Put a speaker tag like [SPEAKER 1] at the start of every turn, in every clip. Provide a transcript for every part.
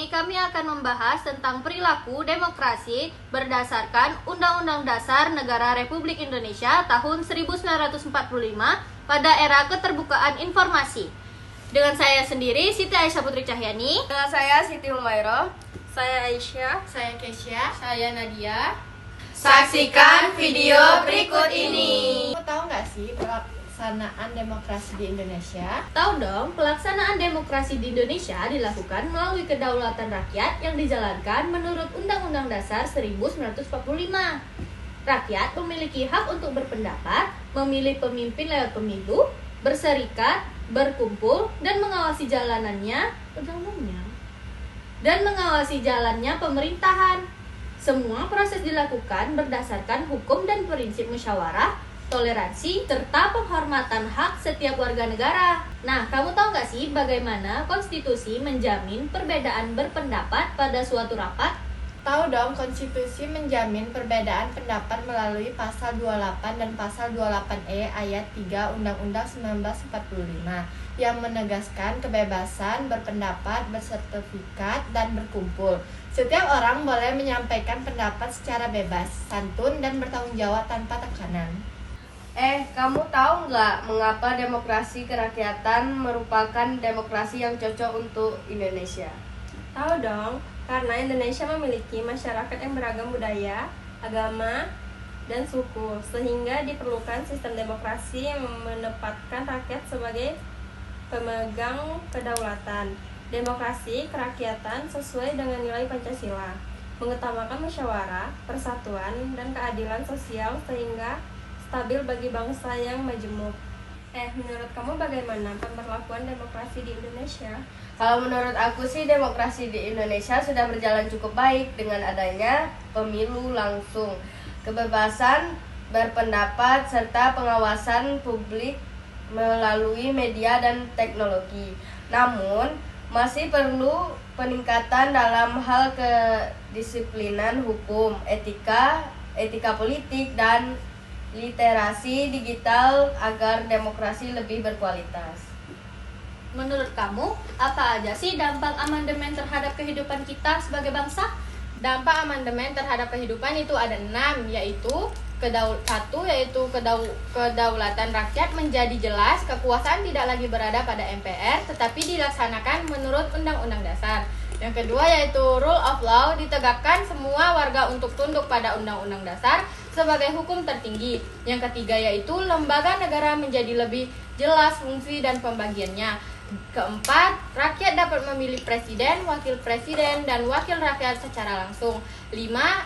[SPEAKER 1] ini kami akan membahas tentang perilaku demokrasi berdasarkan Undang-Undang Dasar Negara Republik Indonesia tahun 1945 pada era keterbukaan informasi. Dengan saya sendiri, Siti Aisyah Putri Cahyani.
[SPEAKER 2] Dengan saya Siti Humairah.
[SPEAKER 3] Saya Aisyah.
[SPEAKER 4] Saya Kesya.
[SPEAKER 1] Saya Nadia.
[SPEAKER 2] Saksikan video berikut ini.
[SPEAKER 4] Kamu tahu nggak sih pelaksanaan demokrasi di Indonesia?
[SPEAKER 1] Tahu dong, pelaksanaan demokrasi di Indonesia dilakukan melalui kedaulatan rakyat yang dijalankan menurut Undang-Undang Dasar 1945. Rakyat memiliki hak untuk berpendapat, memilih pemimpin lewat pemilu, berserikat, berkumpul, dan mengawasi jalannya pemerintahan. Semua proses dilakukan berdasarkan hukum dan prinsip musyawarah, toleransi, serta penghormatan hak setiap warga negara. Nah, kamu tahu nggak sih bagaimana konstitusi menjamin perbedaan berpendapat pada suatu rapat?
[SPEAKER 4] Tahu dong, konstitusi menjamin perbedaan pendapat melalui pasal 28 dan pasal 28E ayat 3 Undang-Undang 1945 yang menegaskan kebebasan berpendapat, bersertifikat, dan berkumpul. Setiap orang boleh menyampaikan pendapat secara bebas, santun, dan bertanggung jawab tanpa tekanan.
[SPEAKER 2] Kamu tahu nggak mengapa demokrasi kerakyatan merupakan demokrasi yang cocok untuk Indonesia?
[SPEAKER 3] Tahu dong, karena Indonesia memiliki masyarakat yang beragam budaya, agama, dan suku, sehingga diperlukan sistem demokrasi yang menempatkan rakyat sebagai pemegang kedaulatan. Demokrasi kerakyatan sesuai dengan nilai Pancasila, mengutamakan musyawarah, persatuan, dan keadilan sosial sehingga stabil bagi bangsa yang majemuk. Menurut kamu bagaimana pemberlakuan demokrasi di Indonesia?
[SPEAKER 2] Kalau menurut aku sih demokrasi di Indonesia sudah berjalan cukup baik dengan adanya pemilu langsung, kebebasan berpendapat, serta pengawasan publik melalui media dan teknologi. Namun, masih perlu peningkatan dalam hal kedisiplinan hukum, etika politik, dan literasi digital agar demokrasi lebih berkualitas.
[SPEAKER 1] Menurut kamu, apa aja sih dampak amandemen terhadap kehidupan kita sebagai bangsa?
[SPEAKER 5] Dampak amandemen terhadap kehidupan itu ada 6, yaitu kedaulatan rakyat menjadi jelas, kekuasaan tidak lagi berada pada MPR tetapi dilaksanakan menurut Undang-Undang Dasar. Yang kedua yaitu rule of law, ditegakkan semua warga untuk tunduk pada Undang-Undang Dasar sebagai hukum tertinggi. Yang ketiga yaitu lembaga negara menjadi lebih jelas fungsi dan pembagiannya. Keempat, rakyat dapat memilih presiden, wakil presiden, dan wakil rakyat secara langsung. 5,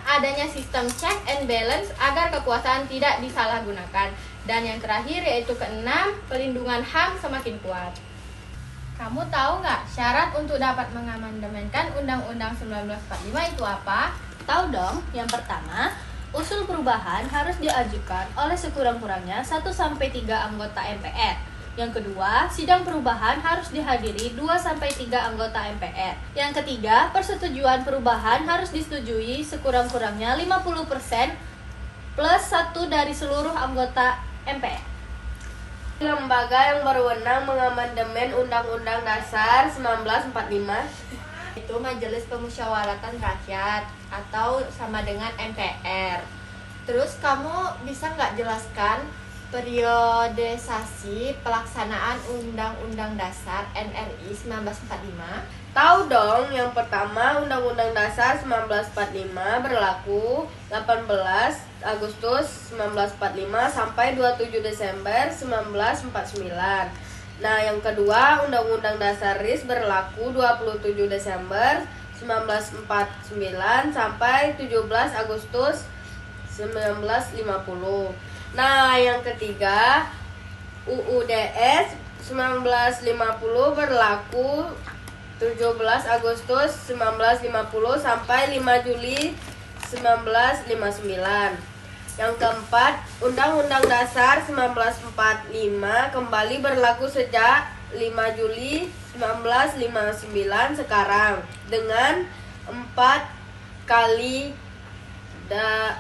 [SPEAKER 5] adanya sistem check and balance agar kekuasaan tidak disalahgunakan. Dan yang terakhir yaitu keenam, pelindungan HAM semakin kuat. Kamu tahu nggak syarat untuk dapat mengamandemenkan Undang-Undang 1945 itu apa?
[SPEAKER 1] Tahu dong, yang pertama, usul perubahan harus diajukan oleh sekurang-kurangnya 1-3 anggota MPR. Yang kedua, sidang perubahan harus dihadiri 2-3 anggota MPR. Yang ketiga, persetujuan perubahan harus disetujui sekurang-kurangnya 50% plus 1 dari seluruh anggota MPR.
[SPEAKER 2] Lembaga yang berwenang mengamandemen Undang-Undang Dasar 1945
[SPEAKER 4] Itu Majelis Pemusyawaratan Rakyat atau sama dengan MPR. Terus kamu bisa nggak jelaskan periodisasi pelaksanaan Undang-Undang Dasar NRI 1945?
[SPEAKER 2] Tahu dong, yang pertama Undang-Undang Dasar 1945 berlaku 18 Agustus 1945 sampai 27 Desember 1949. Nah, yang kedua Undang-Undang Dasar RIS berlaku 27 Desember 1949 sampai 17 Agustus 1950. Nah, yang ketiga UUDS 1950 berlaku 17 Agustus 1950 sampai 5 Juli 1959. Yang keempat, Undang-Undang Dasar 1945 kembali berlaku sejak 5 Juli 1959 sekarang dengan 4 kali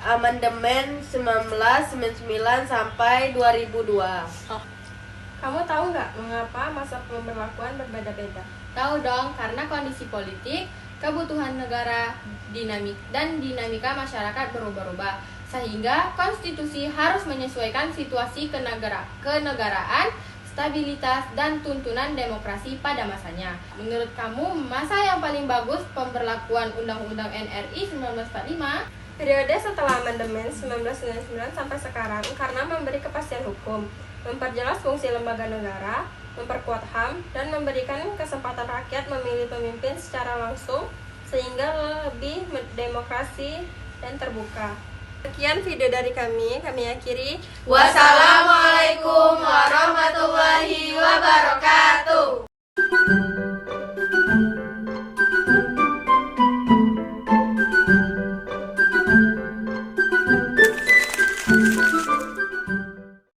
[SPEAKER 2] amandemen 1999 sampai 2002.
[SPEAKER 3] Kamu tahu nggak mengapa masa pemberlakuan berbeda-beda?
[SPEAKER 5] Tahu dong, karena kondisi politik, kebutuhan negara, dinamika masyarakat berubah-ubah, sehingga konstitusi harus menyesuaikan situasi kenegaraan, stabilitas, dan tuntunan demokrasi pada masanya. Menurut kamu, masa yang paling bagus pemberlakuan Undang-Undang NRI 1945?
[SPEAKER 3] Periode setelah amandemen 1999 sampai sekarang karena memberi kepastian hukum, memperjelas fungsi lembaga negara, memperkuat HAM, dan memberikan kesempatan rakyat memilih pemimpin secara langsung sehingga lebih demokrasi dan terbuka. Sekian video dari kami akhiri.
[SPEAKER 2] Wassalamualaikum warahmatullahi wabarakatuh.